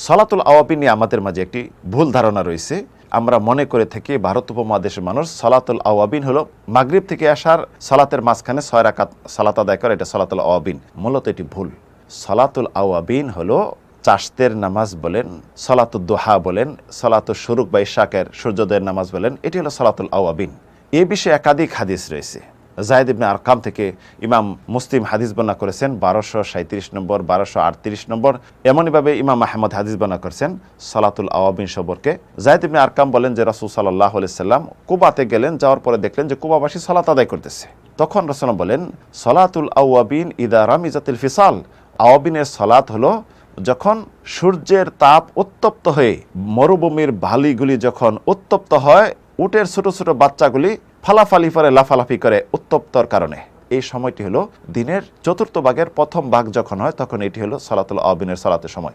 সালাতুল আওয়াবিন নিয়ে আমাদের মাঝে একটি ভুল ধারণা রয়েছে। আমরা মনে করে থাকি ভারত উপমহাদেশের মানুষ সালাতুল আওয়াবিন হলো মাগরিব থেকে আসার সালাতের মাঝখানে 6 রাকাত সালাত আদায় করে, এটা সালাতুল আওয়াবিন। মূলত এটি ভুল। সালাতুল আওয়াবিন হলো চাশতের নামাজ বলেন, সালাতুদ দুহা বলেন, সালাতুল শুরুক বা ইশাকের সূর্যোদয়ের নামাজ বলেন, এটি হলো সালাতুল আওয়াবিন। এ বিষয়ে একাধিক হাদিস রয়েছে। যায়েদ ইবনে আরকাম থেকে ইমাম মুসলিম হাদিস বর্ণনা করেছেন 1237 নম্বর, 1238 নম্বর। এমনইভাবে ইমাম আহমদ হাদিস বর্ণনা করেছেন সালাতুল আওয়াবিন সম্পর্কে। যায়েদ ইবনে আরকাম বলেন যে রাসূল সাল্লাল্লাহু আলাইহি সাল্লাম কুবাতে গেলেন, যাওয়ার পরে দেখলেন যে কুবাবাসী সালাত আদায় করতেছে। তখন রাসূল বলেন সালাতুল আওয়াবিন ইদা রামিজাতিল ফিসাল, আওয়াবিনের সালাত হলো যখন সূর্যের তাপ উত্তপ্ত হয়ে মরুভূমির বালিগুলি যখন উত্তপ্ত হয়, উটের ছোট ছোট বাচ্চাগুলি ফালাফালি করে লাফালাফি করে উত্তপ্তর কারণে। এই সময়টি হলো দিনের চতুর্থ ভাগের প্রথম ভাগ যখন হয়, তখন এটি হলো সালাতুল আওয়াবিনের সালাতের সময়।